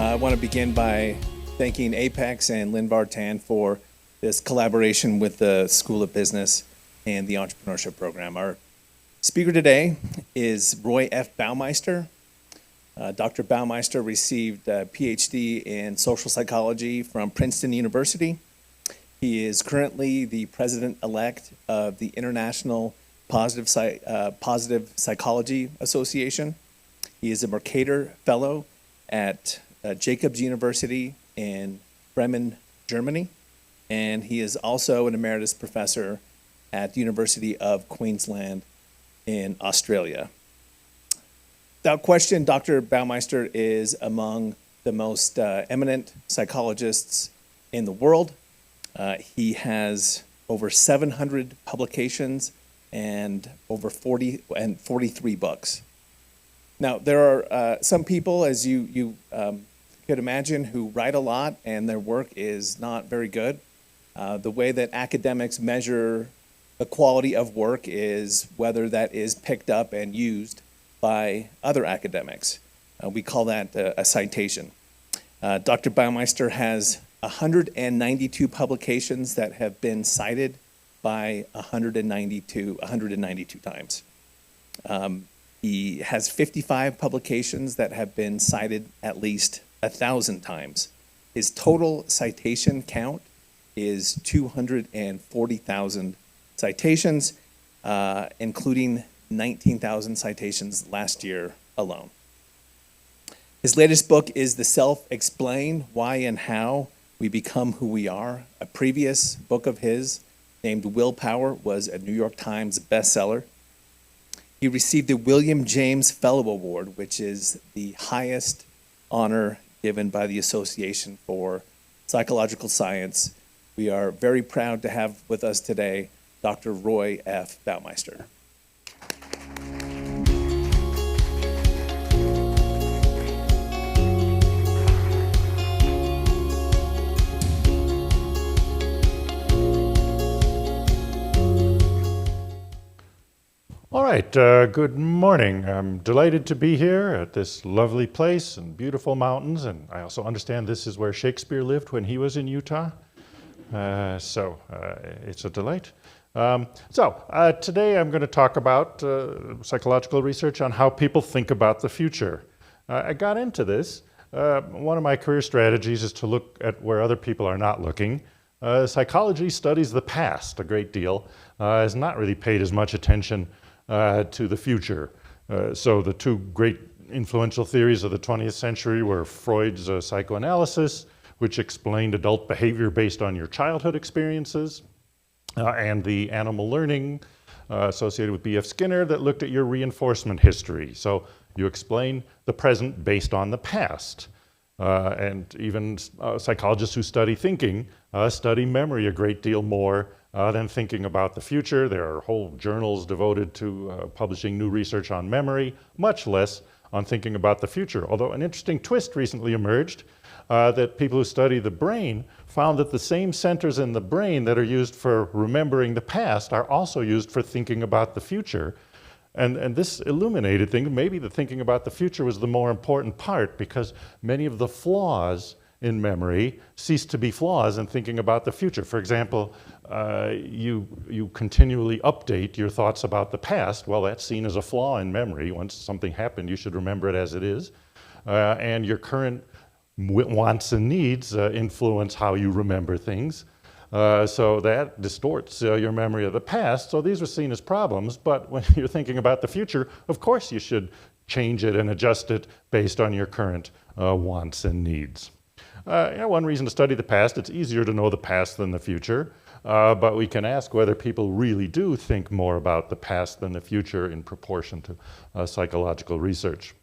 I want to begin by thanking A.P.E.X and Lynn Vartan for this collaboration with the School of Business and the Entrepreneurship Program. Our speaker today is Roy F. Baumeister. Dr. Baumeister received a PhD in social psychology from Princeton University. He is currently the president-elect of the International Positive Psychology Association. He is a Mercator Fellow at Jacobs University in Bremen, Germany, and he is also an emeritus professor at the University of Queensland in Australia. Without question, Dr. Baumeister is among the most eminent psychologists in the world. He has over 700 publications and over 43 books. Now, there are some people, as you could imagine, who write a lot and their work is not very good. The way that academics measure the quality of work is whether that is picked up and used by other academics. We call that a citation. Dr. Baumeister has 192 publications that have been cited by 192 times. He has 55 publications that have been cited at least 1,000 times. His total citation count is 240,000 citations, including 19,000 citations last year alone. His latest book is The Self-Explain, Why and How We Become Who We Are. A previous book of his, named Willpower, was a New York Times bestseller. He received the William James Fellow Award, which is the highest honor given by the Association for Psychological Science. We are very proud to have with us today Dr. Roy F. Baumeister. All right, good morning. I'm delighted to be here at this lovely place and beautiful mountains, and I also understand this is where Shakespeare lived when he was in Utah, so it's a delight. Today I'm going to talk about psychological research on how people think about the future. I got into this. One of my career strategies is to look at where other people are not looking. Psychology studies the past a great deal, has not really paid as much attention to the future. So the two great influential theories of the 20th century were Freud's psychoanalysis, which explained adult behavior based on your childhood experiences, and the animal learning associated with B.F. Skinner that looked at your reinforcement history. So you explain the present based on the past. And even psychologists who study thinking study memory a great deal more than thinking about the future. There are whole journals devoted to publishing new research on memory, much less on thinking about the future. Although an interesting twist recently emerged that people who study the brain found that the same centers in the brain that are used for remembering the past are also used for thinking about the future. And this illuminated things. Maybe the thinking about the future was the more important part, because many of the flaws in memory cease to be flaws in thinking about the future. For example, you continually update your thoughts about the past. Well, that's seen as a flaw in memory. Once something happened, you should remember it as it is. And your current wants and needs influence how you remember things. So that distorts your memory of the past. So these are seen as problems, but when you're thinking about the future, of course you should change it and adjust it based on your current wants and needs. One reason to study the past, it's easier to know the past than the future, but we can ask whether people really do think more about the past than the future in proportion to psychological research.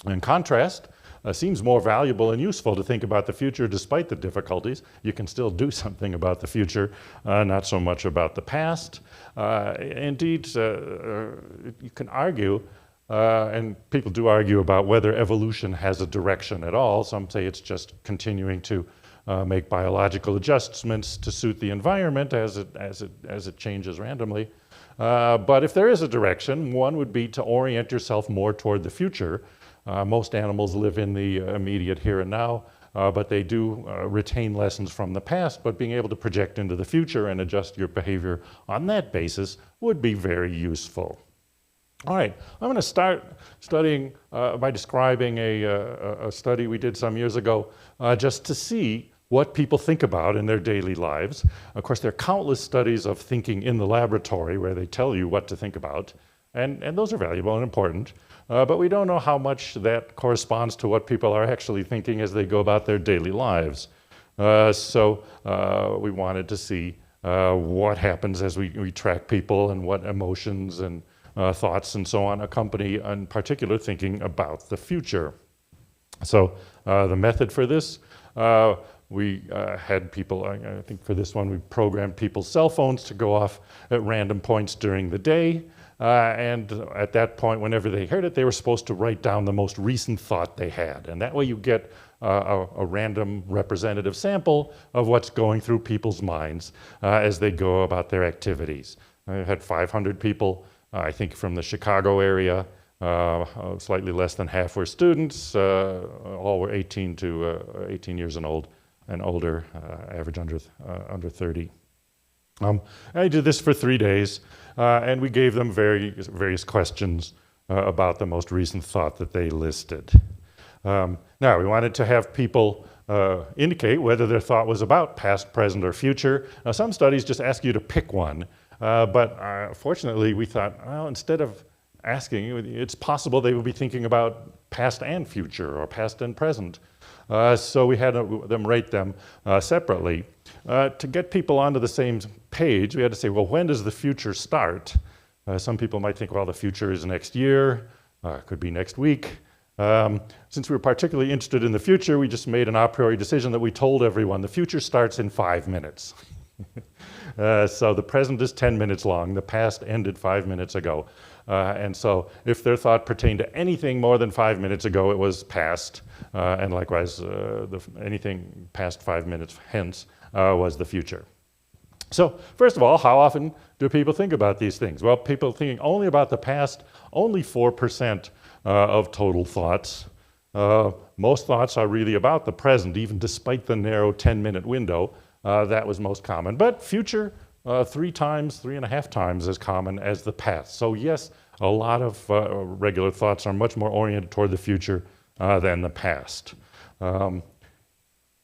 In contrast, seems more valuable and useful to think about the future despite the difficulties. You can still do something about the future, not so much about the past. Indeed, you can argue, and people do argue about whether evolution has a direction at all. Some say it's just continuing to make biological adjustments to suit the environment as it changes randomly. But if there is a direction, one would be to orient yourself more toward the future. Most animals live in the immediate here and now, but they do retain lessons from the past, but being able to project into the future and adjust your behavior on that basis would be very useful. All right, I'm going to start studying by describing a study we did some years ago just to see what people think about in their daily lives. Of course, there are countless studies of thinking in the laboratory where they tell you what to think about, and those are valuable and important. But we don't know how much that corresponds to what people are actually thinking as they go about their daily lives. So we wanted to see what happens as we track people and what emotions and thoughts and so on accompany, in particular, thinking about the future. So the method for this, we had people, I think for this one, we programmed people's cell phones to go off at random points during the day. And at that point, whenever they heard it, they were supposed to write down the most recent thought they had. And that way you get a random representative sample of what's going through people's minds as they go about their activities. I had 500 people, I think from the Chicago area, slightly less than half were students, all were 18 years and older, average under 30. I did this for 3 days, and we gave them various questions about the most recent thought that they listed. Now, we wanted to have people indicate whether their thought was about past, present, or future. Now, some studies just ask you to pick one, but fortunately, we thought, well, instead of asking, it's possible they would be thinking about past and future, or past and present. So we had them rate them separately. To get people onto the same page, we had to say, well, when does the future start? Some people might think, well, the future is next year, could be next week. Since we were particularly interested in the future, we just made an a priori decision that we told everyone the future starts in 5 minutes. So the present is 10 minutes long, the past ended 5 minutes ago. And so if their thought pertained to anything more than 5 minutes ago, it was past. And likewise, anything past 5 minutes hence was the future. So first of all, how often do people think about these things? Well, people thinking only about the past, only 4% of total thoughts. Most thoughts are really about the present, even despite the narrow 10-minute window. That was most common. But future, 3.5 times as common as the past. So yes, a lot of regular thoughts are much more oriented toward the future than the past.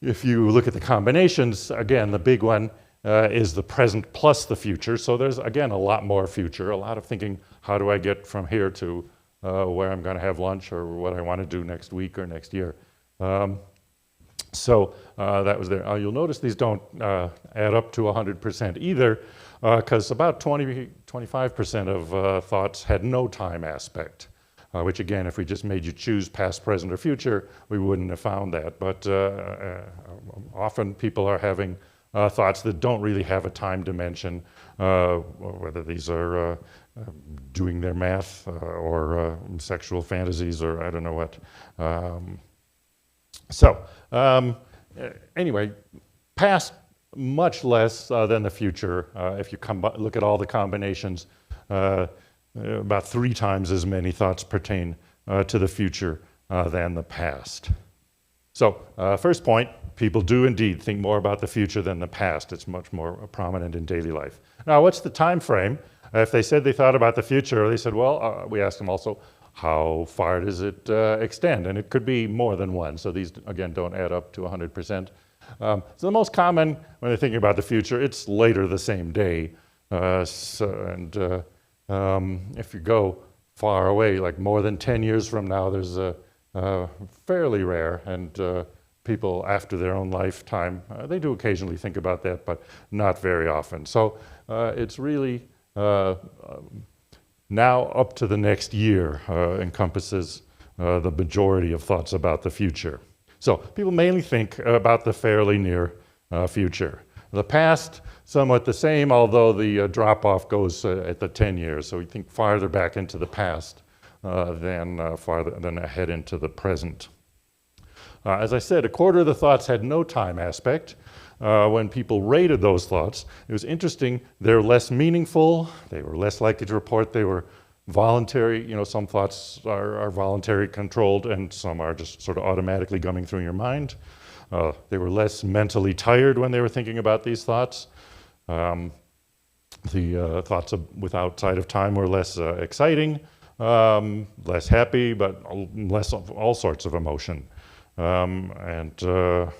If you look at the combinations, again, the big one is the present plus the future. So there's, again, a lot more future, a lot of thinking, how do I get from here to where I'm going to have lunch or what I want to do next week or next year. So that was there. You'll notice these don't add up to 100% either, because about 25% of thoughts had no time aspect, which again, if we just made you choose past, present, or future, we wouldn't have found that. But often people are having thoughts that don't really have a time dimension, whether these are doing their math or sexual fantasies or I don't know what. Anyway, past much less than the future. If you look at all the combinations, about 3 times as many thoughts pertain to the future than the past. So first point, people do indeed think more about the future than the past. It's much more prominent in daily life. Now, what's the time frame? If they said they thought about the future, they said, well, we asked them also, how far does it extend? And it could be more than one. So these, again, don't add up to 100%. So the most common, when they're thinking about the future, it's later the same day. If you go far away, like more than 10 years from now, there's fairly rare. And people after their own lifetime, they do occasionally think about that, but not very often. So it's really now up to the next year encompasses the majority of thoughts about the future. So people mainly think about the fairly near future. The past, somewhat the same, although the drop-off goes at the 10 years. So we think farther back into the past than ahead into the present. As I said, a quarter of the thoughts had no time aspect. When people rated those thoughts, it was interesting. They're less meaningful. They were less likely to report they were voluntary. Some thoughts are voluntary controlled, and some are just sort of automatically coming through your mind. They were less mentally tired when they were thinking about these thoughts. The thoughts with outside of time were less exciting, less happy, but less of all sorts of emotion. The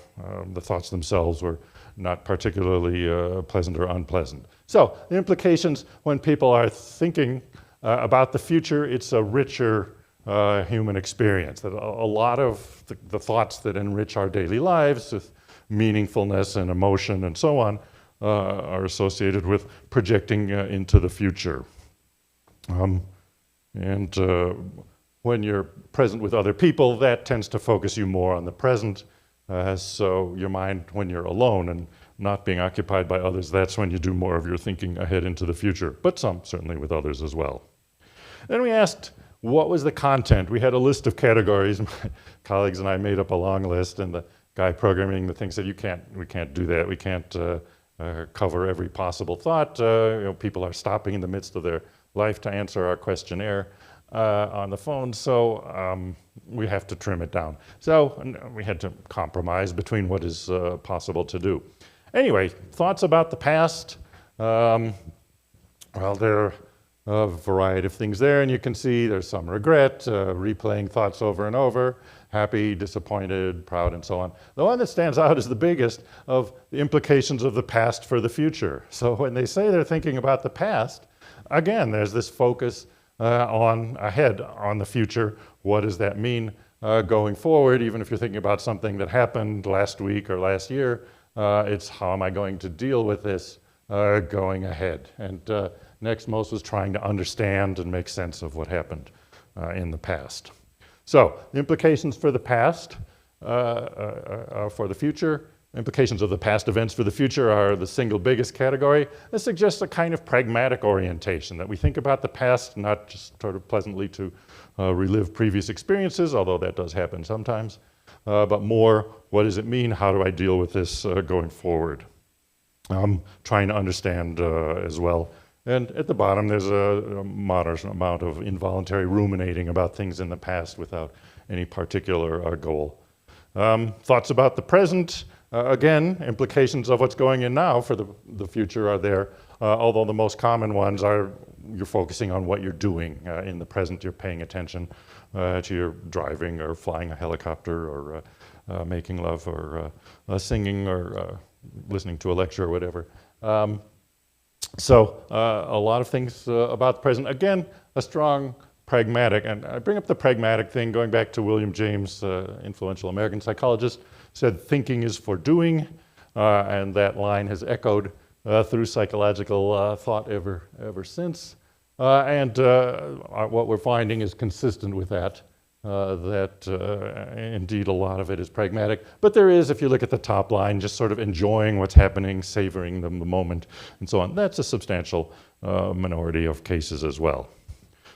thoughts themselves were not particularly pleasant or unpleasant. So the implications when people are thinking about the future, it's a richer human experience. That a lot of the thoughts that enrich our daily lives with meaningfulness and emotion and so on are associated with projecting into the future. When you're present with other people, that tends to focus you more on the present. So your mind, when you're alone and not being occupied by others, that's when you do more of your thinking ahead into the future, but some certainly with others as well. Then we asked, what was the content? We had a list of categories. My colleagues and I made up a long list, and the guy programming the thing said, we can't do that. We can't cover every possible thought. People are stopping in the midst of their life to answer our questionnaire on the phone, so we have to trim it down. So we had to compromise between what is possible to do. Anyway, thoughts about the past. Well, there are a variety of things there, and you can see there's some regret, replaying thoughts over and over, happy, disappointed, proud, and so on. The one that stands out is the biggest of the implications of the past for the future. So when they say they're thinking about the past, again, there's this focus on the future. What does that mean going forward? Even if you're thinking about something that happened last week or last year, it's how am I going to deal with this going ahead? And next most was trying to understand and make sense of what happened in the past. So the implications for the past, for the future, implications of the past events for the future are the single biggest category. This suggests a kind of pragmatic orientation, that we think about the past not just sort of pleasantly to relive previous experiences, although that does happen sometimes, but more, what does it mean? How do I deal with this going forward? Trying to understand as well. And at the bottom, there's a moderate amount of involuntary ruminating about things in the past without any particular goal. Thoughts about the present. Again, implications of what's going in now for the future are there, although the most common ones are you're focusing on what you're doing. In the present, you're paying attention to your driving or flying a helicopter or making love or singing or listening to a lecture or whatever. So a lot of things about the present. Again, a strong pragmatic, and I bring up the pragmatic thing going back to William James, influential American psychologist, said thinking is for doing, and that line has echoed through psychological thought ever since. What we're finding is consistent with that, indeed a lot of it is pragmatic. But there is, if you look at the top line, just sort of enjoying what's happening, savoring the moment, and so on. That's a substantial minority of cases as well.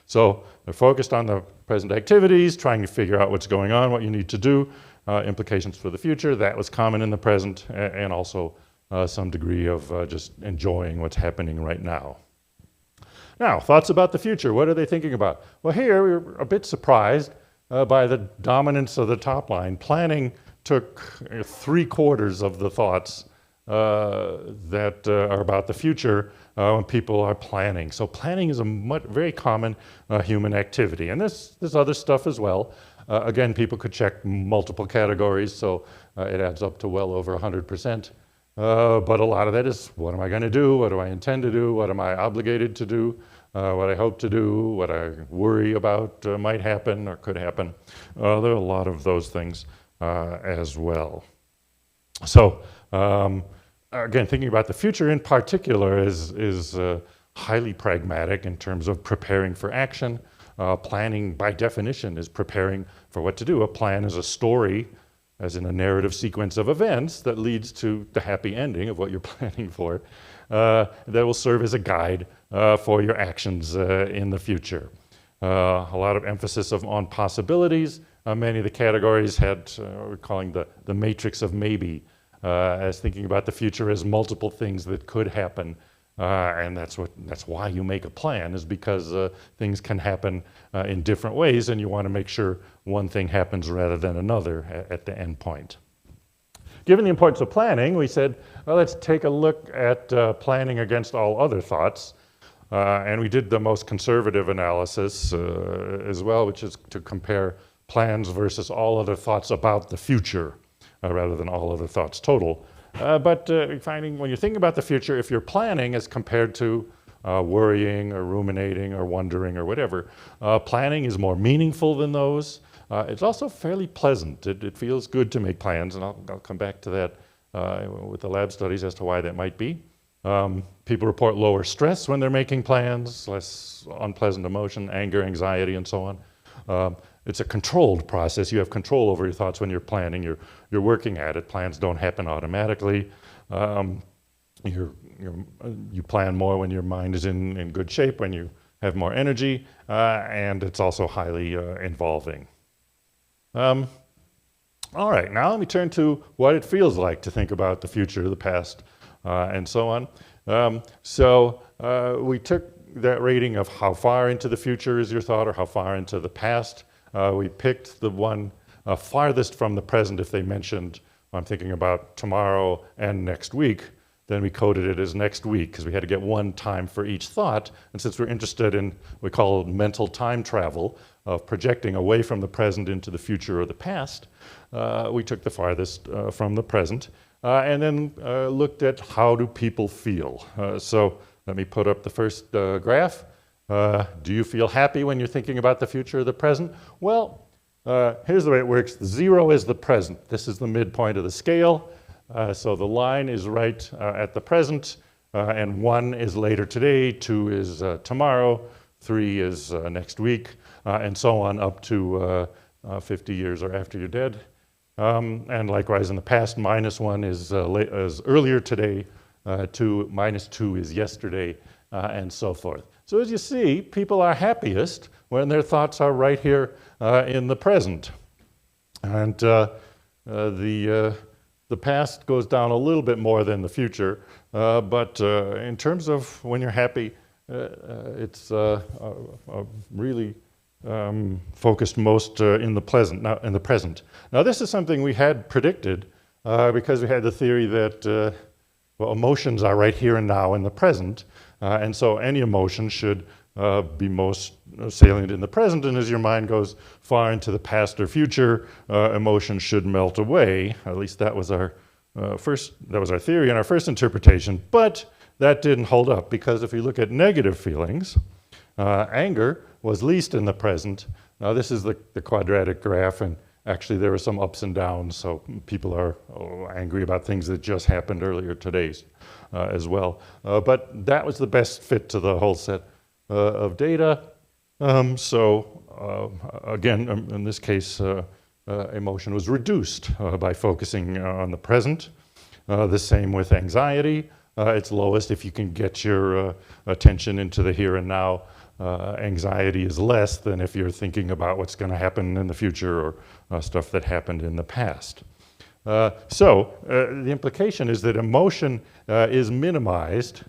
So they're focused on the present activities, trying to figure out what's going on, what you need to do, implications for the future. That was common in the present, and also some degree of just enjoying what's happening right now. Now, thoughts about the future. What are they thinking about? Well, here we were a bit surprised by the dominance of the top line. Planning took 3/4 of the thoughts that are about the future when people are planning. So planning is a very common human activity. And there's other stuff as well. Again, people could check multiple categories, so it adds up to well over 100%. But a lot of that is, what am I going to do? What do I intend to do? What am I obligated to do? What I hope to do? What I worry about might happen or could happen. There are a lot of those things as well. So, again, thinking about the future in particular is highly pragmatic in terms of preparing for action. Planning, by definition, is preparing for what to do. A plan is a story, as in a narrative sequence of events that leads to the happy ending of what you're planning for, that will serve as a guide for your actions in the future. A lot of emphasis on possibilities. Many of the categories had, we're calling the matrix of maybe, as thinking about the future as multiple things that could happen. And that's why you make a plan, is because things can happen in different ways, and you want to make sure one thing happens rather than another at the end point. Given the importance of planning, we said, well, let's take a look at planning against all other thoughts. And we did the most conservative analysis as well, which is to compare plans versus all other thoughts about the future, rather than all other thoughts total. But finding when you think about the future, if you're planning as compared to worrying or ruminating or wondering or whatever, planning is more meaningful than those. It's also fairly pleasant. It feels good to make plans, and I'll come back to that with the lab studies as to why that might be. People report lower stress when they're making plans, less unpleasant emotion, anger, anxiety, and so on. It's a controlled process. You have control over your thoughts when you're planning. You're working at it. Plans don't happen automatically. You plan more when your mind is in good shape, when you have more energy, and it's also highly involving. All right, now let me turn to what it feels like to think about the future, the past, and so on. So we took that rating of how far into the future is your thought, or how far into the past. We picked the one farthest from the present. If they mentioned, I'm thinking about tomorrow and next week, then we coded it as next week, because we had to get one time for each thought. And since we're interested in, we call it mental time travel, of projecting away from the present into the future or the past, we took the farthest from the present, and then looked at how do people feel. So let me put up the first graph. Do you feel happy when you're thinking about the future or the present? Well, here's the way it works. 0 is the present. This is the midpoint of the scale. So the line is right at the present, and 1 is later today, 2 is tomorrow, 3 is next week, and so on up to 50 years or after you're dead. And likewise in the past, -1 is earlier today, -2 is yesterday, and so forth. So as you see, people are happiest when their thoughts are right here in the present. And the past goes down a little bit more than the future, but in terms of when you're happy, it's really focused most in the present. Now this is something we had predicted because we had the theory that well, emotions are right here and now in the present, and so any emotion should be most salient in the present, and as your mind goes far into the past or future, emotions should melt away. At least that was our theory and our first interpretation, but that didn't hold up, because if you look at negative feelings, anger was least in the present. Now this is the quadratic graph, and actually there are some ups and downs, so people are angry about things that just happened earlier today as well. But that was the best fit to the whole set of data. Again, in this case, emotion was reduced by focusing on the present. The same with anxiety. It's lowest if you can get your attention into the here and now. Anxiety is less than if you're thinking about what's going to happen in the future or stuff that happened in the past. The implication is that emotion is minimized.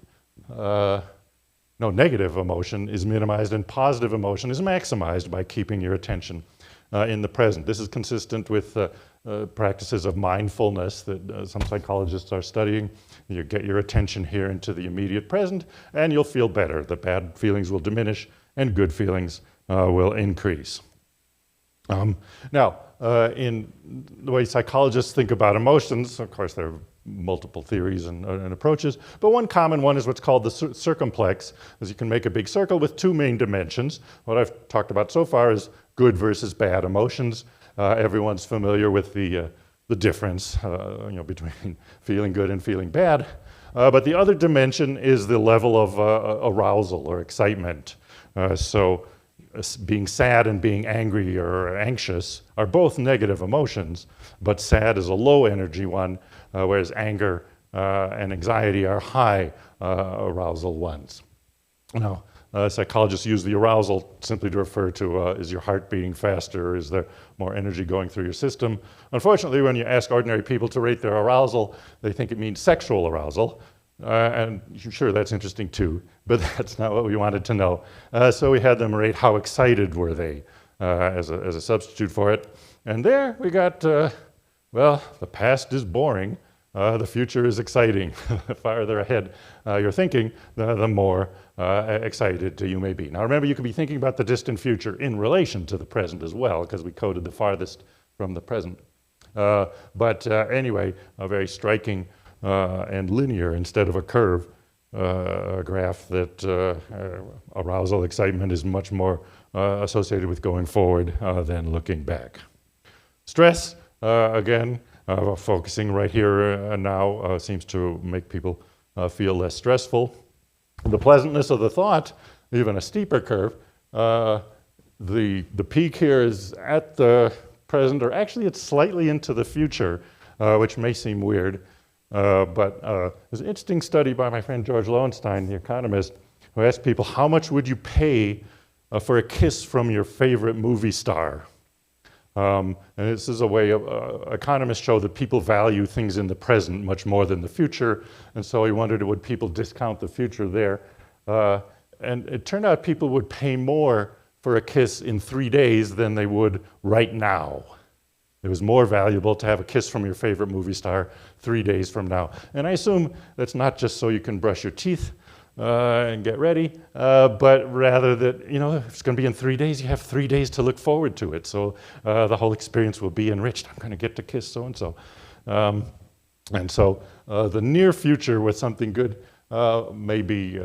No, negative emotion is minimized and positive emotion is maximized by keeping your attention in the present. This is consistent with practices of mindfulness that some psychologists are studying. You get your attention here into the immediate present, and you'll feel better. The bad feelings will diminish, and good feelings will increase. Now, in the way psychologists think about emotions, of course, there are multiple theories and approaches, but one common one is what's called the circumplex, as you can make a big circle with two main dimensions. What I've talked about so far is good versus bad emotions. Everyone's familiar with the difference between feeling good and feeling bad. But the other dimension is the level of arousal or excitement. So being sad and being angry or anxious are both negative emotions, but sad is a low energy one, whereas anger and anxiety are high arousal ones. Now, psychologists use the arousal simply to refer to is your heart beating faster, or is there more energy going through your system? Unfortunately, when you ask ordinary people to rate their arousal, they think it means sexual arousal. And sure, that's interesting too, but that's not what we wanted to know. So we had them rate how excited were they as a substitute for it. And there we got, well, the past is boring. The future is exciting. The farther ahead you're thinking, the more excited you may be. Now remember, you could be thinking about the distant future in relation to the present as well, because we coded the farthest from the present. But anyway, a very striking and linear instead of a curve graph that arousal, excitement is much more associated with going forward than looking back. Stress, again, focusing right here and now seems to make people feel less stressful. The pleasantness of the thought, even a steeper curve, the peak here is at the present, or actually it's slightly into the future, which may seem weird. But there's an interesting study by my friend George Lowenstein, the economist, who asked people, how much would you pay for a kiss from your favorite movie star? And this is a way of, economists show that people value things in the present much more than the future, and so he wondered, would people discount the future there? And it turned out people would pay more for a kiss in 3 days than they would right now. It was more valuable to have a kiss from your favorite movie star 3 days from now. And I assume that's not just so you can brush your teeth and get ready, but rather that, you know, if it's going to be in 3 days, you have 3 days to look forward to it. So the whole experience will be enriched. I'm going to get to kiss so-and-so. And so the near future with something good may be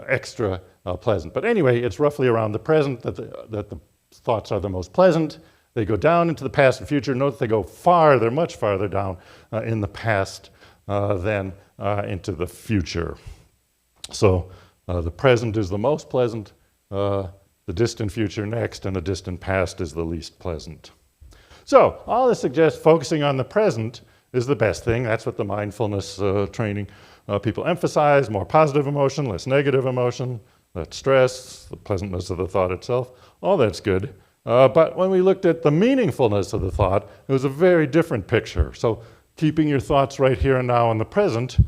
extra pleasant. But anyway, it's roughly around the present that the thoughts are the most pleasant. They go down into the past and future. Note they go farther, much farther down in the past than into the future. So the present is the most pleasant, the distant future next, and the distant past is the least pleasant. So all this suggests focusing on the present is the best thing. That's what the mindfulness training people emphasize: more positive emotion, less negative emotion, less stress, the pleasantness of the thought itself. All that's good. But when we looked at the meaningfulness of the thought, it was a very different picture. So keeping your thoughts right here and now in the present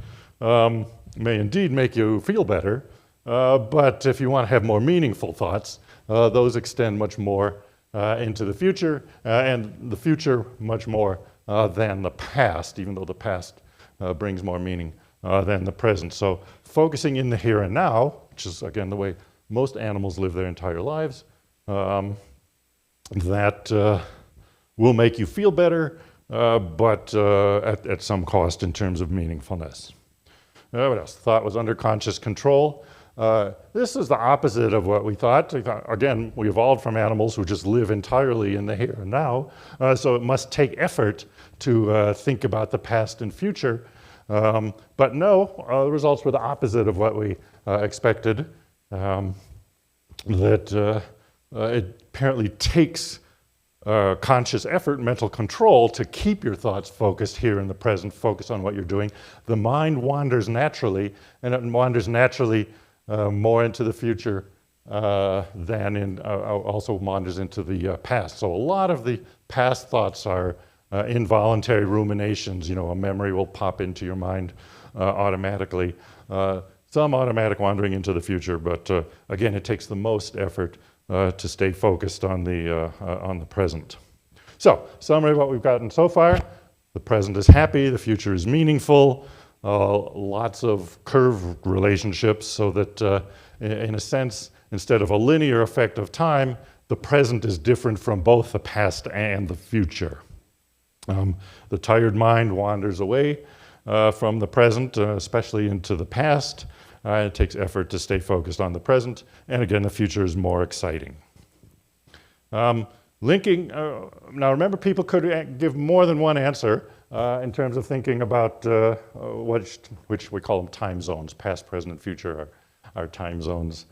may indeed make you feel better, but if you want to have more meaningful thoughts, those extend much more into the future, and the future much more than the past, even though the past brings more meaning than the present. So focusing in the here and now, which is again the way most animals live their entire lives, that will make you feel better, but at some cost in terms of meaningfulness. What else? Thought was under conscious control. This is the opposite of what we thought. Again, we evolved from animals who just live entirely in the here and now, so it must take effort to think about the past and future. But no, the results were the opposite of what we expected. That it apparently takes conscious effort, mental control, to keep your thoughts focused here in the present, focus on what you're doing. The mind wanders naturally, and it wanders naturally more into the future than also wanders into the past. So a lot of the past thoughts are involuntary ruminations. You know, a memory will pop into your mind automatically. Some automatic wandering into the future, but again, it takes the most effort to stay focused on the present. So, summary of what we've gotten so far: the present is happy, the future is meaningful, lots of curve relationships, so that in a sense, instead of a linear effect of time, the present is different from both the past and the future. The tired mind wanders away from the present, especially into the past. It takes effort to stay focused on the present, and again, the future is more exciting. Linking, now remember, people could give more than one answer in terms of thinking about which we call them time zones. Past, present, and future are time zones.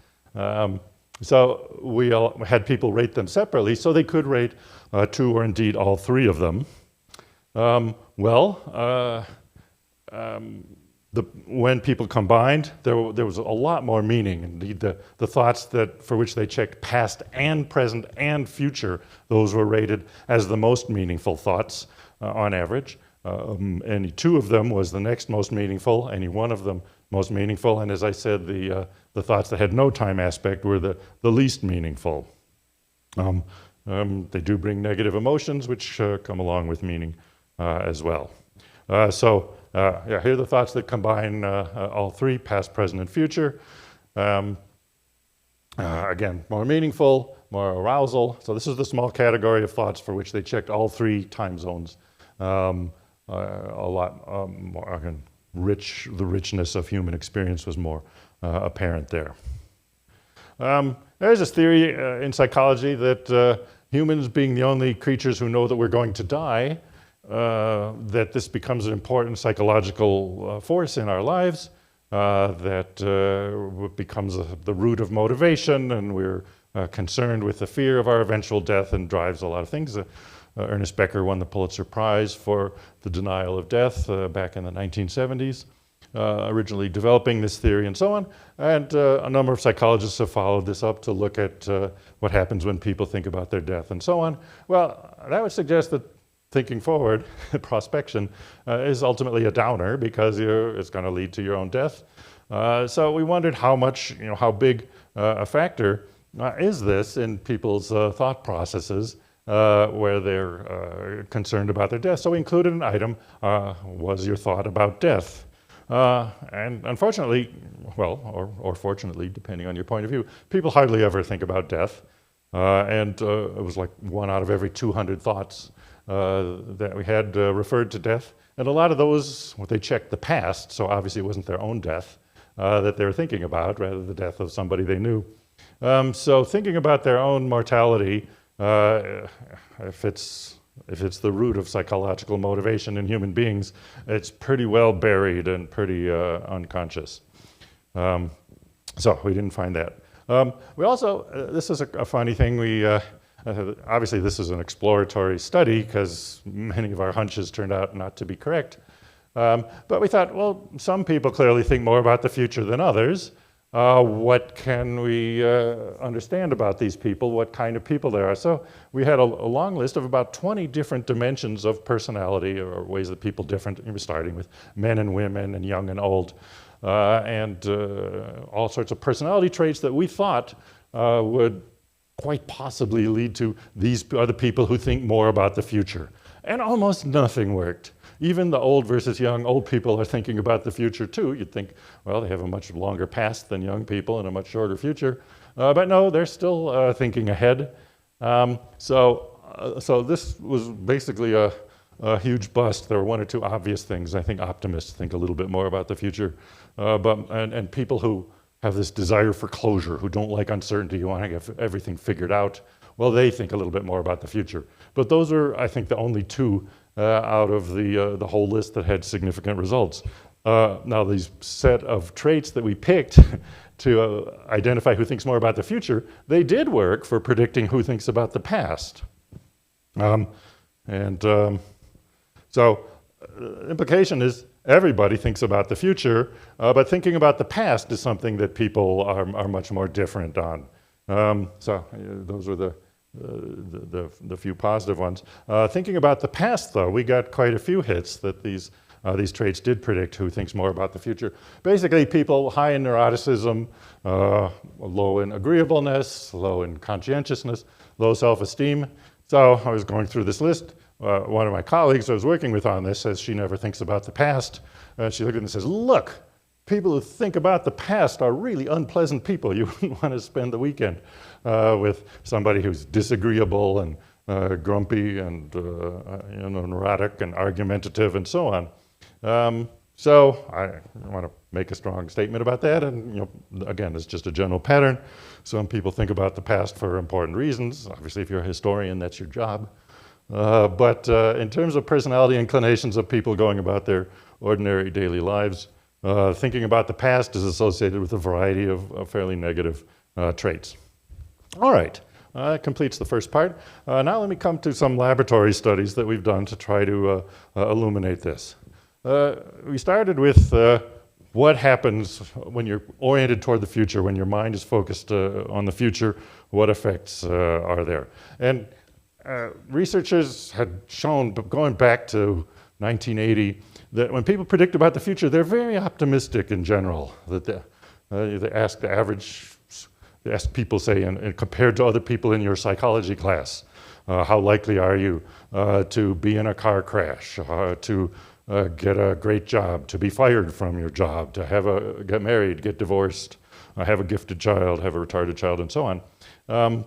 So we all had people rate them separately, so they could rate two or indeed all three of them. When people combined, there was a lot more meaning. Indeed, the thoughts for which they checked past and present and future, those were rated as the most meaningful thoughts on average. Any two of them was the next most meaningful, any one of them most meaningful, and as I said, the thoughts that had no time aspect were the least meaningful. They do bring negative emotions, which come along with meaning as well. Here are the thoughts that combine all three, past, present, and future. Again, more meaningful, more arousal. So this is the small category of thoughts for which they checked all three time zones. A lot more, again, the richness of human experience was more apparent there. There's this theory in psychology that humans being the only creatures who know that we're going to die, that this becomes an important psychological force in our lives, that becomes the root of motivation, and we're concerned with the fear of our eventual death and drives a lot of things. Ernest Becker won the Pulitzer Prize for the denial of death back in the 1970s, originally developing this theory and so on. And a number of psychologists have followed this up to look at what happens when people think about their death and so on. Well, that would suggest that thinking forward, prospection, is ultimately a downer because it's going to lead to your own death. So we wondered how big a factor is this in people's thought processes where they're concerned about their death. So we included an item, was your thought about death? And unfortunately, or fortunately, depending on your point of view, people hardly ever think about death. And it was like 1 out of every 200 thoughts that we had referred to death. And a lot of those, they checked the past, so obviously it wasn't their own death that they were thinking about, rather the death of somebody they knew. So thinking about their own mortality, if it's the root of psychological motivation in human beings, it's pretty well buried and pretty unconscious. So we didn't find that. We also, this is a funny thing, obviously this is an exploratory study because many of our hunches turned out not to be correct. But we thought, well, some people clearly think more about the future than others. What can we understand about these people, what kind of people they are? So we had a long list of about 20 different dimensions of personality or ways that people different, starting with men and women and young and old, and all sorts of personality traits that we thought would quite possibly lead to these are the people who think more about the future. And almost nothing worked. Even the old versus young, old people are thinking about the future too. You'd think, well, they have a much longer past than young people and a much shorter future. But no, they're still thinking ahead. So this was basically a huge bust. There were one or two obvious things. I think optimists think a little bit more about the future. And people who have this desire for closure, who don't like uncertainty, who want to get everything figured out, well, they think a little bit more about the future. But those are, I think, the only two out of the whole list that had significant results. Now, these set of traits that we picked to identify who thinks more about the future, they did work for predicting who thinks about the past. So the implication is everybody thinks about the future, but thinking about the past is something that people are much more different on. Those were the few positive ones. Thinking about the past, though, we got quite a few hits that these traits did predict who thinks more about the future. Basically, people high in neuroticism, low in agreeableness, low in conscientiousness, low self-esteem. So I was going through this list. One of my colleagues I was working with on this says she never thinks about the past. She looked at it and says, look, people who think about the past are really unpleasant people. You wouldn't want to spend the weekend with somebody who's disagreeable and grumpy and neurotic and argumentative and so on. So I want to make a strong statement about that. And again, it's just a general pattern. Some people think about the past for important reasons. Obviously, if you're a historian, that's your job. But in terms of personality inclinations of people going about their ordinary daily lives, thinking about the past is associated with a variety of fairly negative traits. All right, that completes the first part. Now let me come to some laboratory studies that we've done to try to illuminate this. We started with what happens when you're oriented toward the future, when your mind is focused on the future, what effects are there? And researchers had shown, going back to 1980, that when people predict about the future, they're very optimistic in general. That they ask people, say, and compared to other people in your psychology class, how likely are you to be in a car crash, to get a great job, to be fired from your job, to get married, get divorced, have a gifted child, have a retarded child, and so on.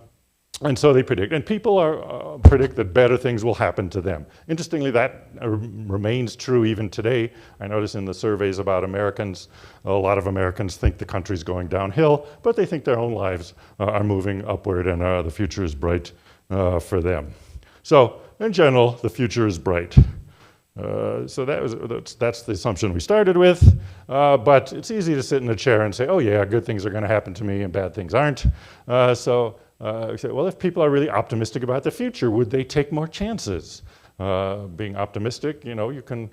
And so they predict, and people predict that better things will happen to them. Interestingly, that remains true even today. I notice in the surveys about Americans, a lot of Americans think the country's going downhill, but they think their own lives are moving upward, and the future is bright for them. So, in general, the future is bright. So that's the assumption we started with, but it's easy to sit in a chair and say, oh yeah, good things are going to happen to me and bad things aren't. We say, well, if people are really optimistic about the future, would they take more chances? Being optimistic, you can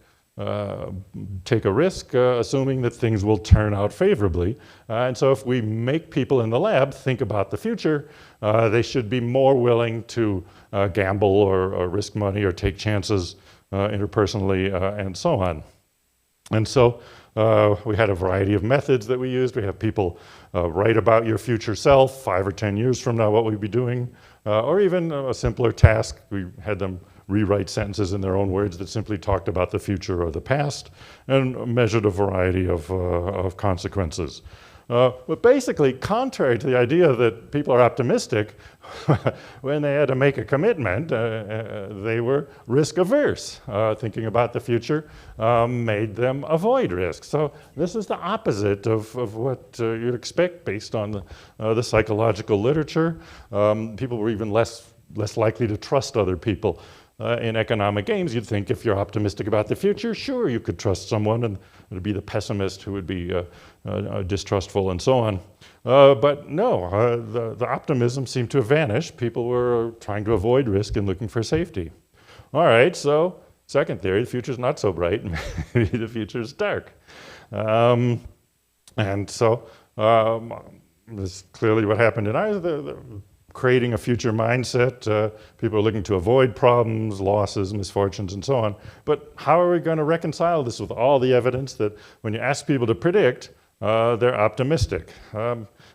take a risk, assuming that things will turn out favorably. And so if we make people in the lab think about the future, they should be more willing to gamble or risk money or take chances interpersonally and so on. And so we had a variety of methods that we used. We have people write about your future self, 5 or 10 years from now, what we'd be doing, or even a simpler task. We had them rewrite sentences in their own words that simply talked about the future or the past and measured a variety of consequences. But basically, contrary to the idea that people are optimistic, when they had to make a commitment, they were risk averse. Thinking about the future made them avoid risk. So this is the opposite of what you'd expect based on the psychological literature. People were even less likely to trust other people. In economic games, you'd think if you're optimistic about the future, sure, you could trust someone, and it would be the pessimist who would be distrustful and so on. But no, the optimism seemed to have vanished. People were trying to avoid risk and looking for safety. All right, so second theory, the future's not so bright. Maybe the future's dark. And so this is clearly what happened in ours. Creating a future mindset. People are looking to avoid problems, losses, misfortunes, and so on. But how are we going to reconcile this with all the evidence that when you ask people to predict, they're optimistic?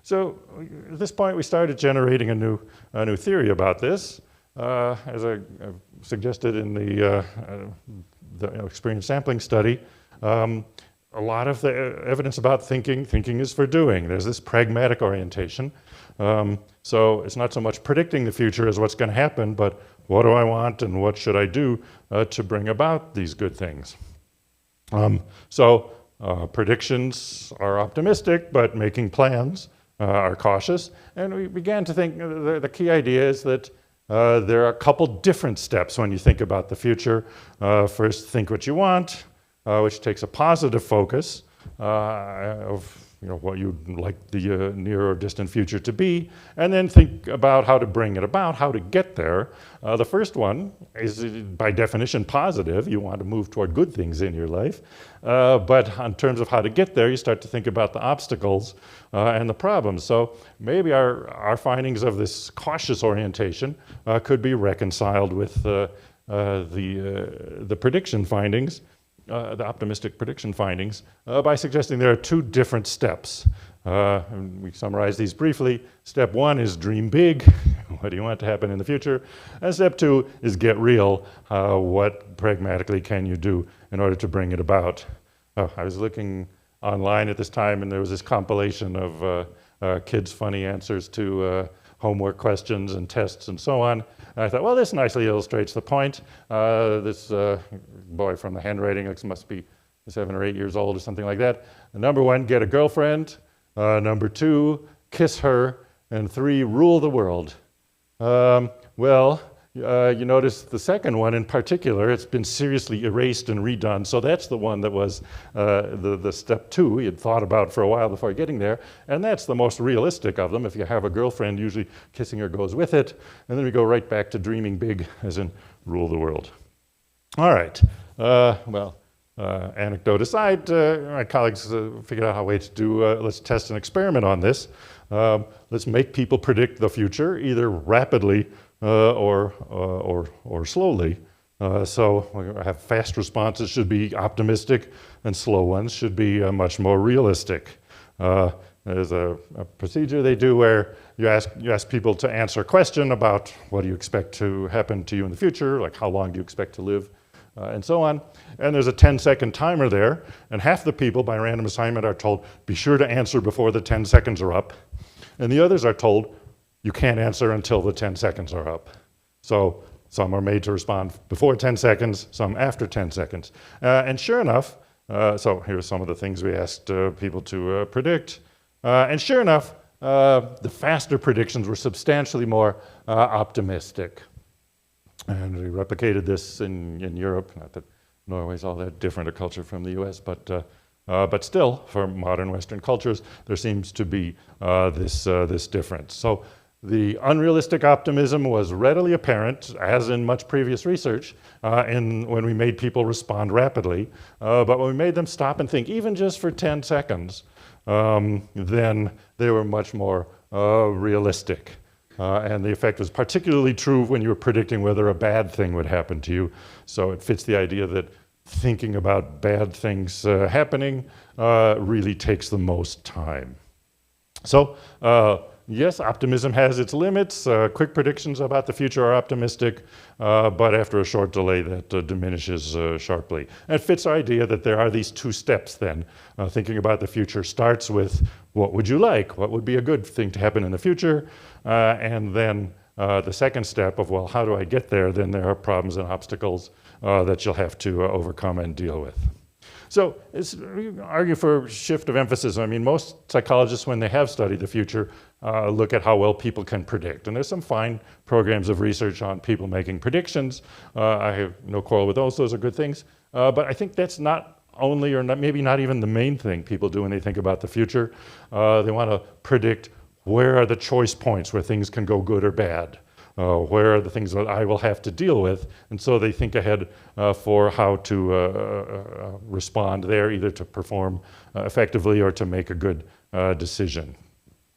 So at this point, we started generating a new theory about this. As I suggested in the experience sampling study, a lot of the evidence about thinking is for doing. There's this pragmatic orientation. So it's not so much predicting the future as what's going to happen, but what do I want and what should I do to bring about these good things? Predictions are optimistic, but making plans are cautious. And we began to think the key idea is that there are a couple different steps when you think about the future. First, think what you want, which takes a positive focus of what you'd like the near or distant future to be, and then think about how to bring it about, how to get there. The first one is by definition positive. You want to move toward good things in your life. But in terms of how to get there, you start to think about the obstacles and the problems. So maybe our findings of this cautious orientation could be reconciled with the prediction findings, the optimistic prediction findings, by suggesting there are two different steps. And we summarize these briefly. Step one is dream big. What do you want to happen in the future? And step two is get real. What pragmatically can you do in order to bring it about? I was looking online at this time, and there was this compilation of kids' funny answers to homework questions and tests and so on. And I thought, well, this nicely illustrates the point. This boy from the handwriting must be 7 or 8 years old or something like that. Number one, get a girlfriend. Number two, kiss her. And 3, rule the world. Well, You notice the second one in particular, it's been seriously erased and redone. So that's the one that was the step 2 you'd thought about for a while before getting there. And that's the most realistic of them. If you have a girlfriend, usually kissing her goes with it. And then we go right back to dreaming big, as in rule the world. All right. Anecdote aside, my colleagues figured out a way to do, let's test an experiment on this. Let's make people predict the future, either rapidly or slowly. So we have fast responses should be optimistic, and slow ones should be much more realistic. There's a procedure they do where you ask people to answer a question about what do you expect to happen to you in the future, like how long do you expect to live, and so on. And there's a 10-second timer there, and half the people by random assignment are told, be sure to answer before the 10 seconds are up. And the others are told, you can't answer until the 10 seconds are up. So some are made to respond before 10 seconds, some after 10 seconds. And sure enough, so here's some of the things we asked people to predict. And sure enough, the faster predictions were substantially more optimistic. And we replicated this in Europe. Not that Norway's all that different a culture from the US, but still, for modern Western cultures, there seems to be this difference. So the unrealistic optimism was readily apparent, as in much previous research, when we made people respond rapidly. But when we made them stop and think, even just for 10 seconds, then they were much more realistic. And the effect was particularly true when you were predicting whether a bad thing would happen to you. So it fits the idea that thinking about bad things happening really takes the most time. So yes, optimism has its limits. Quick predictions about the future are optimistic, but after a short delay that diminishes sharply. And it fits our idea that there are these 2 steps then. Thinking about the future starts with what would you like? What would be a good thing to happen in the future? And then the second step of, well, how do I get there? Then there are problems and obstacles that you'll have to overcome and deal with. So we argue for shift of emphasis. I mean, most psychologists, when they have studied the future, look at how well people can predict. And there's some fine programs of research on people making predictions. I have no quarrel with those. Those are good things. But I think that's not only, or not, maybe not even the main thing people do when they think about the future. They want to predict where are the choice points where things can go good or bad. Where are the things that I will have to deal with? And so they think ahead for how to respond there, either to perform effectively or to make a good decision.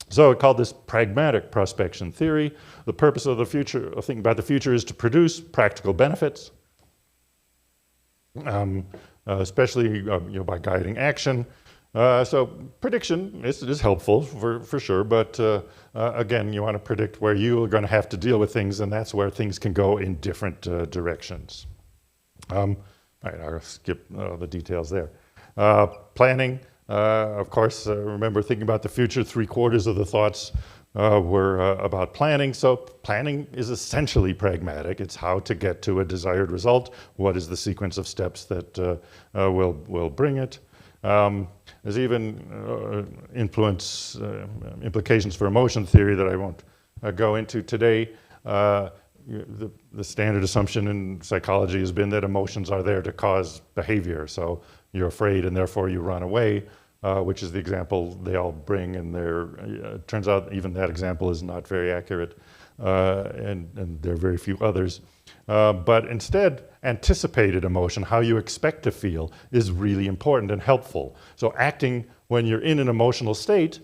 So I call this pragmatic prospection theory. The purpose of the future, of thinking about the future, is to produce practical benefits, especially by guiding action. So prediction is helpful for sure, but again, you want to predict where you are going to have to deal with things, and that's where things can go in different directions. All right, I'll skip the details there. Planning, of course, remember thinking about the future, 3/4 of the thoughts were about planning. So planning is essentially pragmatic. It's how to get to a desired result. What is the sequence of steps that will bring it? There's even implications for emotion theory that I won't go into today. The standard assumption in psychology has been that emotions are there to cause behavior. So you're afraid and therefore you run away, which is the example they all bring. And it turns out even that example is not very accurate, and there are very few others. But instead, anticipated emotion, how you expect to feel, is really important and helpful. So acting when you're in an emotional state,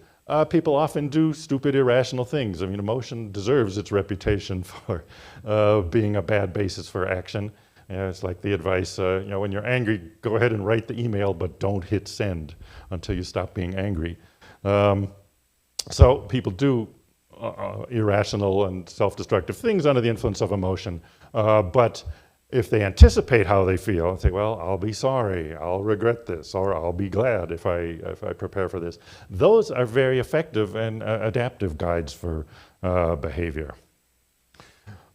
people often do stupid, irrational things. I mean, emotion deserves its reputation for being a bad basis for action. It's like the advice, when you're angry, go ahead and write the email, but don't hit send until you stop being angry. So people do irrational and self-destructive things under the influence of emotion. But if they anticipate how they feel and say, well, I'll be sorry, I'll regret this, or I'll be glad if I prepare for this, those are very effective and adaptive guides for behavior.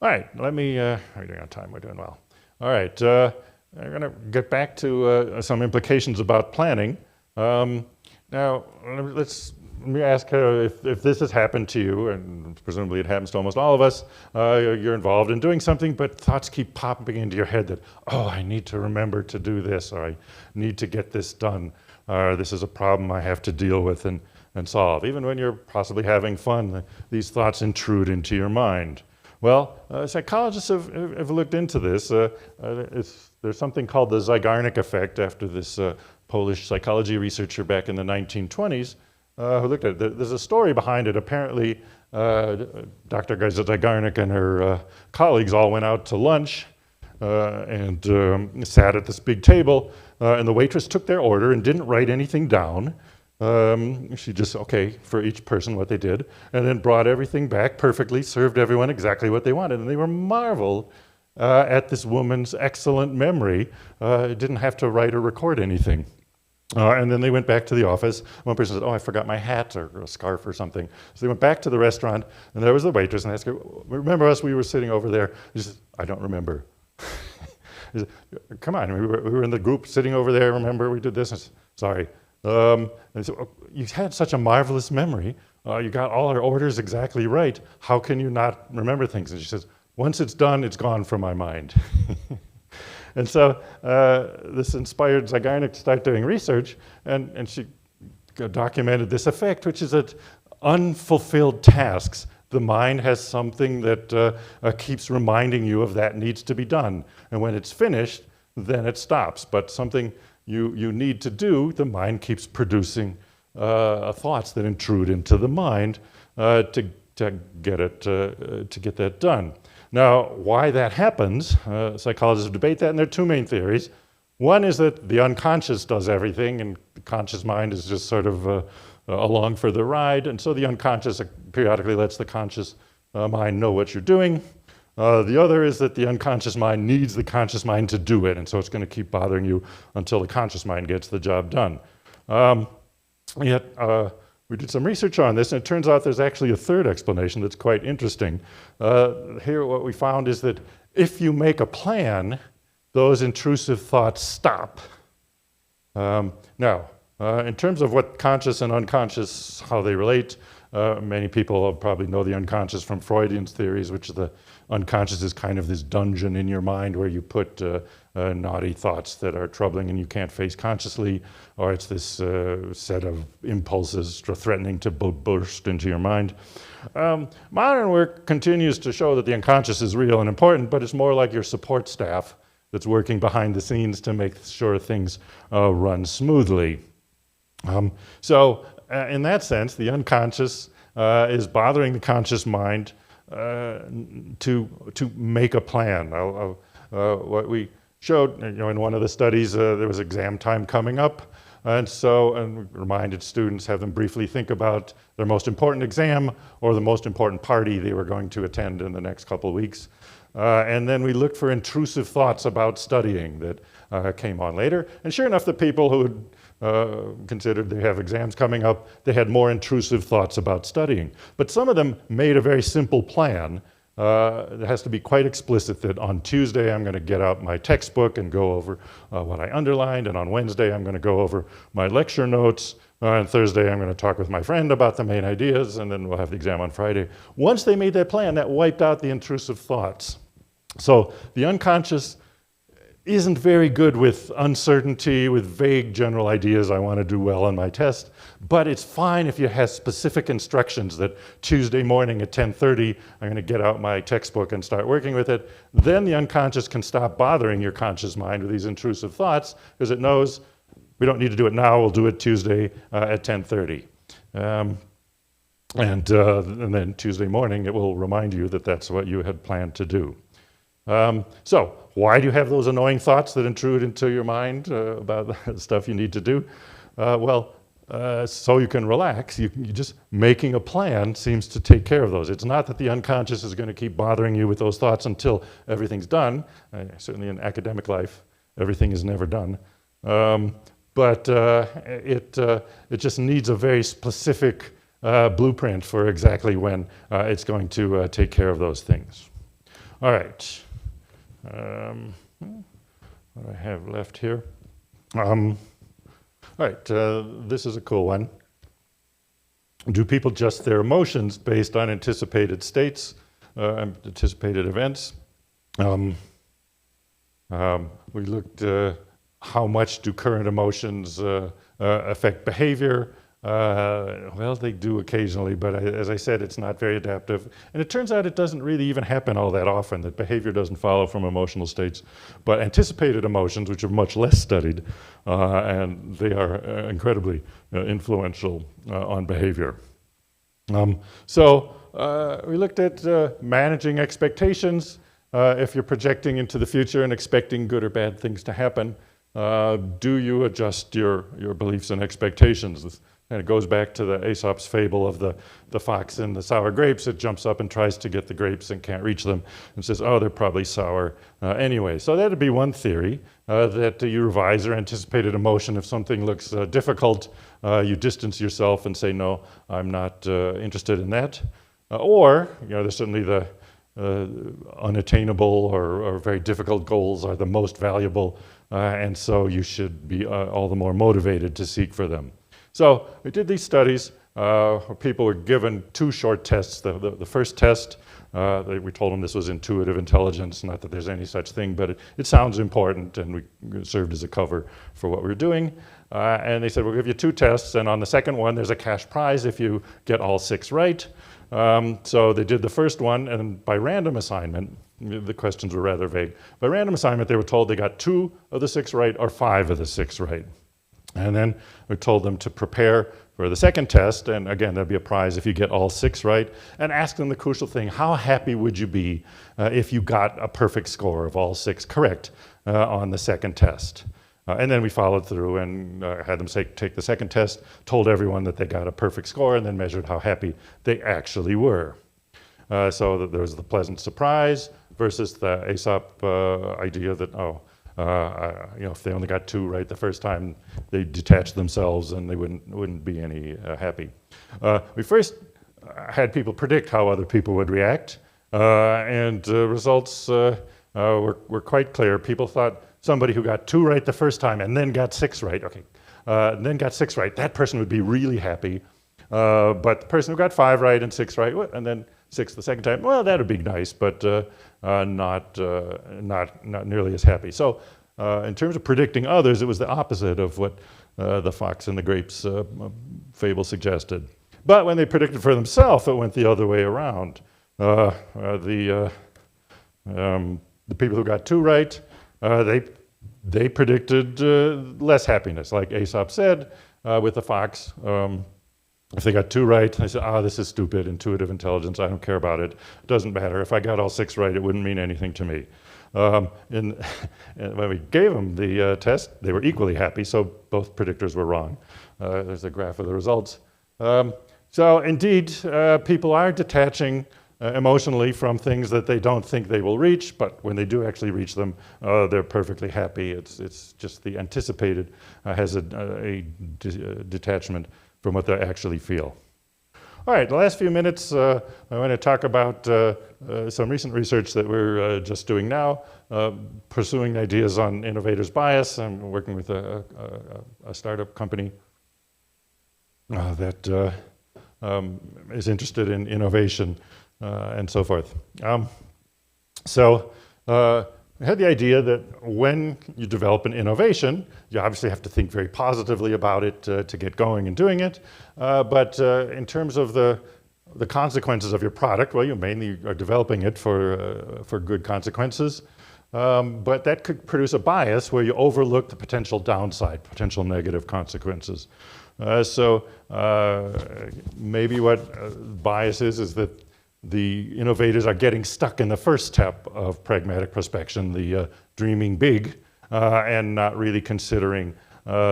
All right, we're doing on time, we're doing well. All right, I'm going to get back to some implications about planning. Now, let's let me ask if this has happened to you, and presumably it happens to almost all of us, you're involved in doing something, but thoughts keep popping into your head that, oh, I need to remember to do this, or I need to get this done, or this is a problem I have to deal with and solve. Even when you're possibly having fun, these thoughts intrude into your mind. Well, psychologists have looked into this. There's something called the Zeigarnik effect after this Polish psychology researcher back in the 1920s who looked at it. There's a story behind it. Apparently, Dr. Zeigarnik and her colleagues all went out to lunch and sat at this big table, and the waitress took their order and didn't write anything down. She just, okay, for each person what they did, and then brought everything back perfectly, served everyone exactly what they wanted. And they were marveled at this woman's excellent memory. Didn't have to write or record anything. And then they went back to the office. One person said, oh, I forgot my hat or a scarf or something. So they went back to the restaurant, and there was the waitress, and I asked her, remember us? We were sitting over there. She said, I don't remember. He said, come on, we were in the group sitting over there, remember we did this? I said, sorry. And he said, oh, you had such a marvelous memory. You got all our orders exactly right. How can you not remember things? And she says, once it's done, it's gone from my mind. And so this inspired Zeigarnik to start doing research, and she documented this effect, which is that unfulfilled tasks, the mind has something that keeps reminding you of that needs to be done. And when it's finished, then it stops. But something you need to do, the mind keeps producing thoughts that intrude into the mind to get that done. Now, why that happens, psychologists debate that, and there are two main theories. One is that the unconscious does everything, and the conscious mind is just sort of along for the ride, and so the unconscious periodically lets the conscious mind know what you're doing. The other is that the unconscious mind needs the conscious mind to do it, and so it's going to keep bothering you until the conscious mind gets the job done. Yet, we did some research on this, and it turns out there's actually a third explanation that's quite interesting. Here what we found is that if you make a plan, those intrusive thoughts stop. Now, in terms of what conscious and unconscious, how they relate, many people probably know the unconscious from Freudian theories, which the unconscious is kind of this dungeon in your mind where you put naughty thoughts that are troubling and you can't face consciously, or it's this set of impulses threatening to burst into your mind. Modern work continues to show that the unconscious is real and important, but it's more like your support staff that's working behind the scenes to make sure things run smoothly. So in that sense, the unconscious is bothering the conscious mind to make a plan. What we showed, in one of the studies, there was exam time coming up, and we reminded students, have them briefly think about their most important exam or the most important party they were going to attend in the next couple of weeks. And then we looked for intrusive thoughts about studying that came on later. And sure enough, the people who had considered they have exams coming up, they had more intrusive thoughts about studying. But some of them made a very simple plan. It has to be quite explicit that on Tuesday I'm going to get out my textbook and go over what I underlined, and on Wednesday I'm going to go over my lecture notes, and Thursday I'm going to talk with my friend about the main ideas, and then we'll have the exam on Friday. Once they made that plan, that wiped out the intrusive thoughts. So the unconscious isn't very good with uncertainty, with vague general ideas, I want to do well on my test, but it's fine if you have specific instructions that Tuesday morning at 10:30, I'm going to get out my textbook and start working with it. Then the unconscious can stop bothering your conscious mind with these intrusive thoughts, because it knows we don't need to do it now, we'll do it Tuesday at 10:30. And then Tuesday morning, it will remind you that that's what you had planned to do. So why do you have those annoying thoughts that intrude into your mind about the stuff you need to do? So you can relax. You just making a plan seems to take care of those. It's not that the unconscious is going to keep bothering you with those thoughts until everything's done. Certainly in academic life, everything is never done. But it just needs a very specific blueprint for exactly when it's going to take care of those things. All right. What do I have left here? All right, this is a cool one. do people adjust their emotions based on anticipated states, anticipated events? We looked how much do current emotions affect behavior? Well, they do occasionally, but as I said, it's not very adaptive. And it turns out it doesn't really even happen all that often, that behavior doesn't follow from emotional states. But anticipated emotions, which are much less studied, and they are incredibly influential on behavior. We looked at managing expectations. If you're projecting into the future and expecting good or bad things to happen, do you adjust your beliefs and expectations? This kind of goes back to the Aesop's fable of the fox and the sour grapes. It jumps up and tries to get the grapes and can't reach them and says, oh, they're probably sour anyway. So that would be one theory, that you revise your anticipated emotion. If something looks difficult, you distance yourself and say, no, I'm not interested in that. Or, there's certainly the unattainable or very difficult goals are the most valuable, and so you should be all the more motivated to seek for them. So we did these studies where people were given 2 short tests. The first test, we told them this was intuitive intelligence, not that there's any such thing, but it sounds important, and we served as a cover for what we were doing. And they said, we'll give you 2 tests, and on the second one, there's a cash prize if you get all 6 right. So they did the first one, and by random assignment, the questions were rather vague. By random assignment, they were told they got 2 of the 6 right or 5 of the 6 right. And then we told them to prepare for the second test, and again, there'd be a prize if you get all 6 right, and ask them the crucial thing: how happy would you be if you got a perfect score of all 6 correct on the second test? And then we followed through and had them take the second test, told everyone that they got a perfect score, and then measured how happy they actually were. So that there was the pleasant surprise versus the Aesop idea that, if they only got 2 right the first time, they detached themselves and they wouldn't be any happy. We first had people predict how other people would react, and results were quite clear. People thought somebody who got 2 right the first time and then got 6 right, and then got 6 right, that person would be really happy. But the person who got 5 right and 6 right, and then 6 the second time, well, that would be nice, but not nearly as happy. So in terms of predicting others, it was the opposite of what the fox and the grapes fable suggested. But when they predicted for themselves, it went the other way around. The people who got 2 right, they predicted less happiness. Like Aesop said with the fox, if they got 2 right, they said, this is stupid, intuitive intelligence, I don't care about it. It doesn't matter. If I got all 6 right, it wouldn't mean anything to me. And when we gave them the test, they were equally happy, so both predictors were wrong. There's a graph of the results. So indeed, people are detaching emotionally from things that they don't think they will reach, but when they do actually reach them, they're perfectly happy. It's just the anticipated has a detachment from what they actually feel. All right, the last few minutes, I want to talk about some recent research that we're just doing now, pursuing ideas on innovators' bias. I'm working with a startup company that is interested in innovation and so forth. I had the idea that when you develop an innovation, you obviously have to think very positively about it to get going and doing it. But in terms of the consequences of your product, well, you mainly are developing it for good consequences. But that could produce a bias where you overlook the potential downside, potential negative consequences. Maybe what bias is that the innovators are getting stuck in the first step of pragmatic prospection, the dreaming big, and not really considering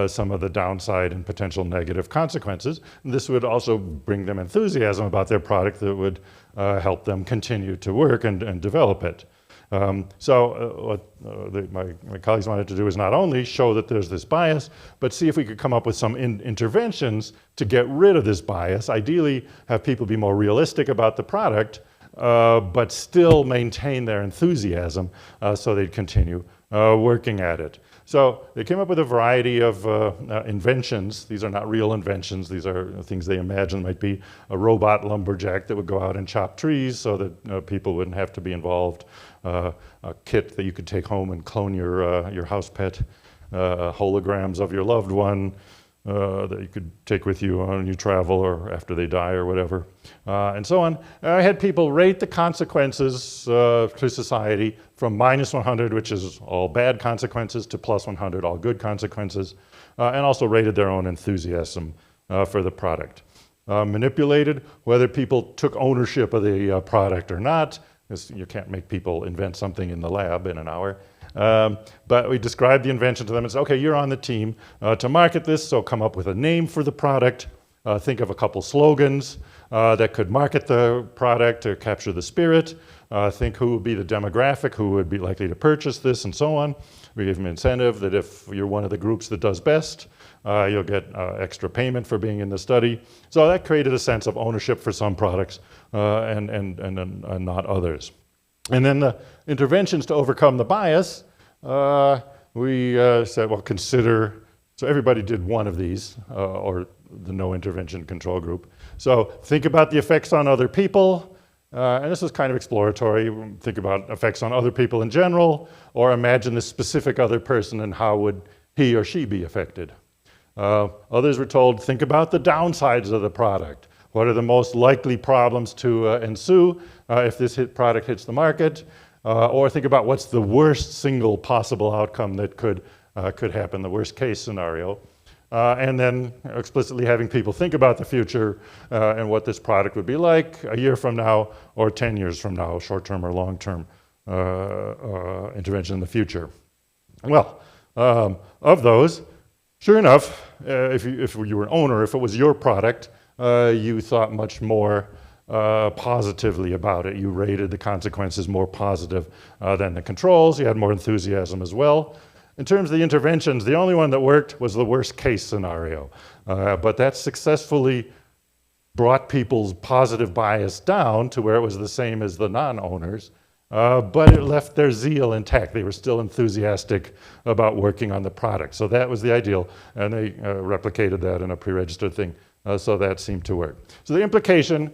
some of the downside and potential negative consequences. And this would also bring them enthusiasm about their product that would help them continue to work and develop it. What my colleagues wanted to do is not only show that there's this bias, but see if we could come up with some interventions to get rid of this bias. Ideally, have people be more realistic about the product, but still maintain their enthusiasm so they'd continue working at it. So they came up with a variety of inventions. These are not real inventions. These are things they imagine might be a robot lumberjack that would go out and chop trees so that people wouldn't have to be involved. A kit that you could take home and clone your house pet. Holograms of your loved one that you could take with you on your travel or after they die or whatever, and so on. I had people rate the consequences to society from -100, which is all bad consequences, to +100, all good consequences, and also rated their own enthusiasm for the product. Manipulated whether people took ownership of the product or not. You can't make people invent something in the lab in an hour. But we described the invention to them and said, okay, you're on the team to market this, so come up with a name for the product. Think of a couple slogans that could market the product or capture the spirit. Think who would be the demographic, who would be likely to purchase this, and so on. We gave them incentive that if you're one of the groups that does best, you'll get extra payment for being in the study. So that created a sense of ownership for some products and not others. And then the interventions to overcome the bias, we said, well, consider, so everybody did one of these, or the no intervention control group. So think about the effects on other people, and this was kind of exploratory. Think about effects on other people in general, or imagine this specific other person and how would he or she be affected. Others were told, think about the downsides of the product. What are the most likely problems to ensue if this product hits the market? Or think about what's the worst single possible outcome that could happen, the worst case scenario. And then explicitly having people think about the future and what this product would be like a year from now or 10 years from now, short-term or long-term intervention in the future. Well, of those, sure enough, if you were an owner, if it was your product, you thought much more positively about it. You rated the consequences more positive than the controls. You had more enthusiasm as well. In terms of the interventions, the only one that worked was the worst case scenario. But that successfully brought people's positive bias down to where it was the same as the non-owners. But it left their zeal intact. They were still enthusiastic about working on the product. So that was the ideal. And they replicated that in a pre-registered thing. So that seemed to work. So the implication,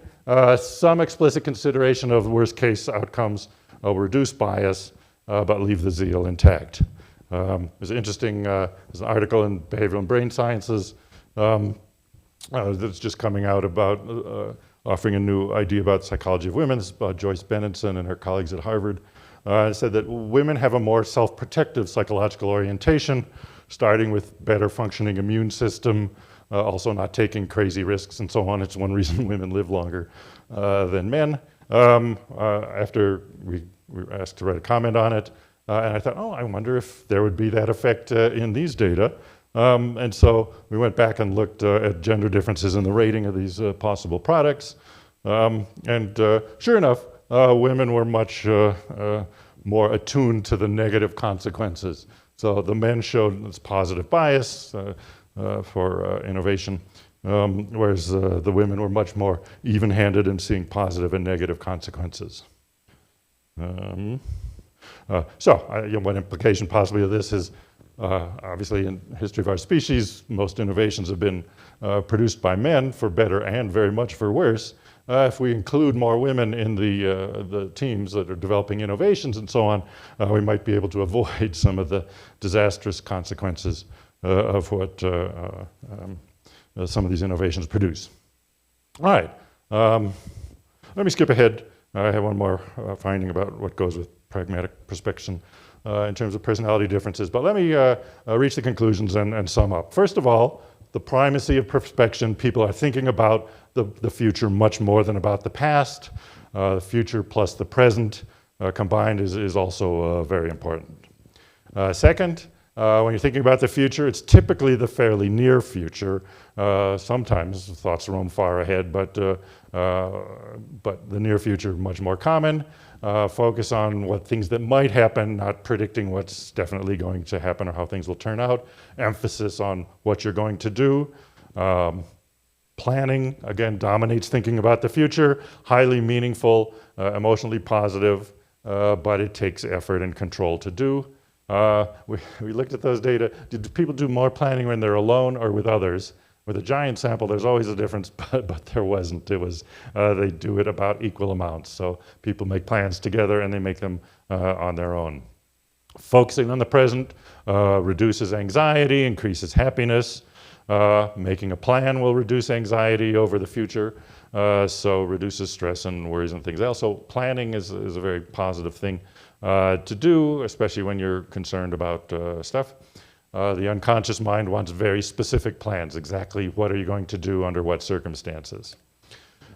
some explicit consideration of worst case outcomes will reduce bias, but leave the zeal intact. There's an interesting, there's an article in Behavioral and Brain Sciences that's just coming out about offering a new idea about psychology of women. This is about Joyce Benenson and her colleagues at Harvard. It said that women have a more self-protective psychological orientation, starting with better functioning immune system, also not taking crazy risks and so on. It's one reason women live longer than men. After we were asked to write a comment on it, and I thought, oh, I wonder if there would be that effect in these data. And so we went back and looked at gender differences in the rating of these possible products. And sure enough, women were much more attuned to the negative consequences. So the men showed this positive bias for innovation, whereas the women were much more even-handed in seeing positive and negative consequences. One implication possibly of this is, obviously in the history of our species, most innovations have been produced by men, for better and very much for worse. If we include more women in the teams that are developing innovations and so on, we might be able to avoid some of the disastrous consequences of what some of these innovations produce. All right, let me skip ahead. I have one more finding about what goes with pragmatic prospection in terms of personality differences, but let me reach the conclusions and sum up. First of all, the primacy of prospection. People are thinking about the future much more than about the past. The future plus the present combined is also very important. Second, when you're thinking about the future, it's typically the fairly near future. Sometimes thoughts roam far ahead, but the near future is much more common. Focus on what things that might happen, not predicting what's definitely going to happen or how things will turn out. Emphasis on what you're going to do. Planning, again, dominates thinking about the future. Highly meaningful, emotionally positive, but it takes effort and control to do. We looked at those data. Did people do more planning when they're alone or with others? With a giant sample, there's always a difference, but there wasn't. It was, they do it about equal amounts. So people make plans together and they make them on their own. Focusing on the present reduces anxiety, increases happiness. Making a plan will reduce anxiety over the future, so reduces stress and worries and things else. So planning is a very positive thing to do, especially when you're concerned about stuff. The unconscious mind wants very specific plans. Exactly what are you going to do under what circumstances?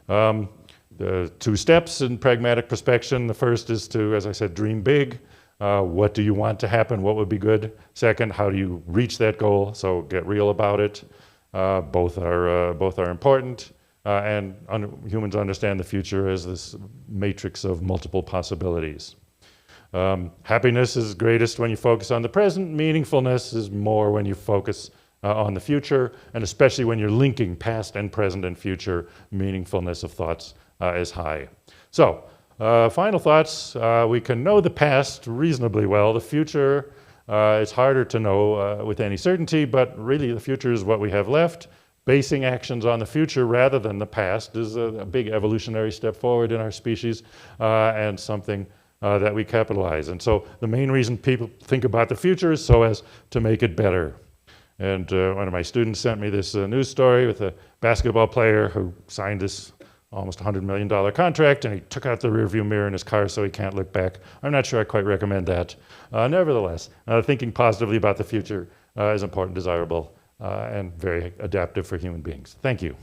The 2 steps in pragmatic prospection. The first is to, as I said, dream big. What do you want to happen? What would be good? Second, how do you reach that goal? So get real about it. Both are important. And humans understand the future as this matrix of multiple possibilities. Happiness is greatest when you focus on the present. Meaningfulness is more when you focus on the future, and especially when you're linking past and present and future, meaningfulness of thoughts is high. So, final thoughts. We can know the past reasonably well. The future, it's harder to know with any certainty, but really the future is what we have left. Basing actions on the future rather than the past is a big evolutionary step forward in our species, and something that we capitalize. And so the main reason people think about the future is so as to make it better. And one of my students sent me this news story with a basketball player who signed this almost $100 million contract, and he took out the rearview mirror in his car so he can't look back. I'm not sure I quite recommend that. Nevertheless, thinking positively about the future is important, desirable, and very adaptive for human beings. Thank you.